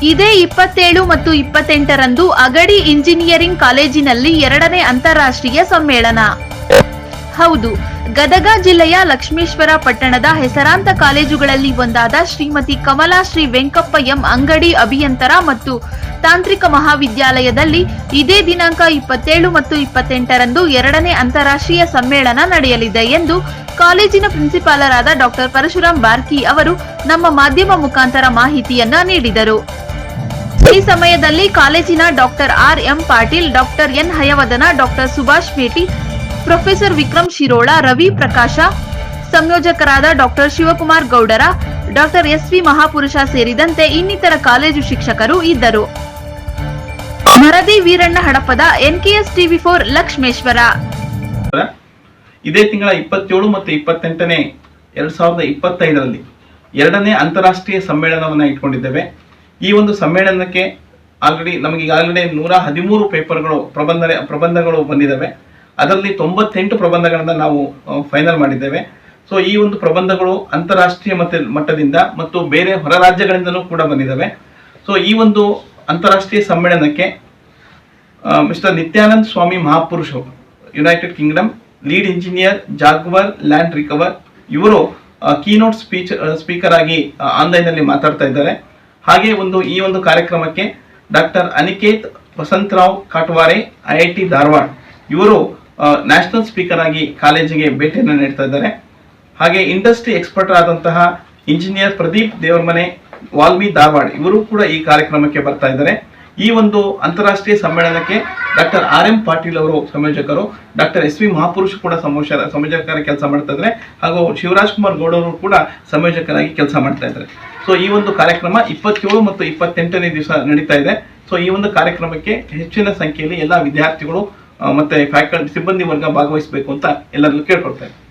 ಇದೇ 27 ಮತ್ತು 28ರಂದು ಅಗಡಿ ಇಂಜಿನಿಯರಿಂಗ್ ಕಾಲೇಜಿನಲ್ಲಿ 2ನೇ ಅಂತಾರಾಷ್ಟ್ರೀಯ ಸಮ್ಮೇಳನ. ಹೌದು, ಗದಗ ಜಿಲ್ಲೆಯ ಲಕ್ಷ್ಮೇಶ್ವರ ಪಟ್ಟಣದ ಹೆಸರಾಂತ ಕಾಲೇಜುಗಳಲ್ಲಿ ಒಂದಾದ ಶ್ರೀಮತಿ ಕಮಲಾ ಶ್ರೀ ವೆಂಕಪ್ಪ ಎಂ ಅಂಗಡಿ ಅಭಿಯಂತರ ಮತ್ತು ತಾಂತ್ರಿಕ ಮಹಾವಿದ್ಯಾಲಯದಲ್ಲಿ ಇದೇ ದಿನಾಂಕ 27 ಮತ್ತು 28ರಂದು 2ನೇ ಅಂತಾರಾಷ್ಟ್ರೀಯ ಸಮ್ಮೇಳನ ನಡೆಯಲಿದೆ ಎಂದು ಕಾಲೇಜಿನ ಪ್ರಿನ್ಸಿಪಾಲರಾದ ಡಾಕ್ಟರ್ ಪರಶುರಾಮ್ ಬಾರ್ಕಿ ಅವರು ನಮ್ಮ ಮಾಧ್ಯಮ ಮುಖಾಂತರ ಮಾಹಿತಿಯನ್ನ ನೀಡಿದರು. ಈ ಸಮಯದಲ್ಲಿ ಕಾಲೇಜಿನ doctor R M Patil, doctor N Hayavadana, doctor Subhash Meti, professor Vikram Shirol, Ravi Prakash, ಸಂಯೋಜಕರಾದ doctor Shivakumar Gowdar, doctor S V ಮಹಾಪುರುಷ ಸೇರಿದಂತೆ ಇನ್ನಿತರ ಕಾಲೇಜು ಶಿಕ್ಷಕರು ಇದ್ದರು. ಮರದಿ ವೀರಣ್ಣ ಹಡಪದ, NKS TV4 ಲಕ್ಷ್ಮೇಶ್ವರ. ಇದೇ ತಿಂಗಳ 27 ಮತ್ತು 28ನೇ 2025ರಲ್ಲಿ 2ನೇ ಅಂತಾರಾಷ್ಟ್ರೀಯ ಸಮ್ಮೇಳನವನ್ನು ಇಟ್ಕೊಂಡಿದ್ದೇವೆ. ಈ ಒಂದು ಸಮ್ಮೇಳನಕ್ಕೆ ನಮಗೆ ಈಗಾಗಲೇ 113 ಪೇಪರ್ಗಳು ಪ್ರಬಂಧಗಳು ಬಂದಿದ್ದಾವೆ. ಅದರಲ್ಲಿ 98 ಪ್ರಬಂಧಗಳನ್ನು ನಾವು ಫೈನಲ್ ಮಾಡಿದ್ದೇವೆ. ಸೊ ಈ ಒಂದು ಪ್ರಬಂಧಗಳು ಅಂತಾರಾಷ್ಟ್ರೀಯ ಮಟ್ಟದಿಂದ ಮತ್ತು ಬೇರೆ ಹೊರ ರಾಜ್ಯಗಳಿಂದಲೂ ಕೂಡ ಬಂದಿದ್ದಾವೆ. ಸೊ ಈ ಒಂದು ಅಂತಾರಾಷ್ಟ್ರೀಯ ಸಮ್ಮೇಳನಕ್ಕೆ mister Nityananda Swami Mahapurusha, United Kingdom, lead engineer, Jaguar land recover, ಇವರು ಕೀನೋಟ್ ಸ್ಪೀಕರ್ ಆಗಿ ಆನ್ಲೈನ್ನಲ್ಲಿ ಮಾತಾಡ್ತಾ ಇದ್ದಾರೆ. ಹಾಗೆ ಈ ಒಂದು ಕಾರ್ಯಕ್ರಮಕ್ಕೆ ಡಾಕ್ಟರ್ ಅನಿಕೇತ್ ವಸಂತರಾವ್ ಕಾಟ್ವಾರೆ, IIT ಧಾರವಾಡ, ಇವರು ನ್ಯಾಷನಲ್ ಸ್ಪೀಕರ್ ಆಗಿ ಕಾಲೇಜಿಗೆ ಭೇಟಿಯನ್ನು ನೀಡ್ತಾ ಇದ್ದಾರೆ. ಹಾಗೆ ಇಂಡಸ್ಟ್ರಿ ಎಕ್ಸ್ಪರ್ಟ್ ಆದಂತಹ ಇಂಜಿನಿಯರ್ ಪ್ರದೀಪ್ ದೇವರಮನೆ, ವಾಲ್ಮಿ ಧಾರವಾಡ, ಇವರು ಕೂಡ ಈ ಕಾರ್ಯಕ್ರಮಕ್ಕೆ ಬರ್ತಾ ಇದ್ದಾರೆ. ಈ ಒಂದು ಅಂತಾರಾಷ್ಟ್ರೀಯ ಸಮ್ಮೇಳನಕ್ಕೆ ಡಾಕ್ಟರ್ ಆರ್ ಎಂ ಪಾಟೀಲ್ ಅವರು ಸಂಯೋಜಕರು, ಡಾಕ್ಟರ್ ಎಸ್ ವಿ ಮಹಾಪುರುಷ್ ಕೂಡ ಸಂಯೋಜಕರ ಕೆಲಸ ಮಾಡ್ತಾ ಇದ್ದಾರೆ, ಹಾಗೂ ಶಿವರಾಜ್ ಕುಮಾರ್ ಗೌಡರು ಕೂಡ ಸಂಯೋಜಕರಾಗಿ ಕೆಲಸ ಮಾಡ್ತಾ ಇದ್ದಾರೆ. ಸೊ ಈ ಒಂದು ಕಾರ್ಯಕ್ರಮ 27 ಮತ್ತು 28ನೇ ದಿವಸ ನಡೀತಾ ಇದೆ. ಸೊ ಈ ಒಂದು ಕಾರ್ಯಕ್ರಮಕ್ಕೆ ಹೆಚ್ಚಿನ ಸಂಖ್ಯೆಯಲ್ಲಿ ಎಲ್ಲ ವಿದ್ಯಾರ್ಥಿಗಳು ಮತ್ತೆ ಫ್ಯಾಕಲ್ಟಿ ಸಿಬ್ಬಂದಿ ವರ್ಗ ಭಾಗವಹಿಸಬೇಕು ಅಂತ ಎಲ್ಲರಲ್ಲೂ ಕೇಳ್ಕೊಳ್ತಾ ಇದ್ದಾರೆ.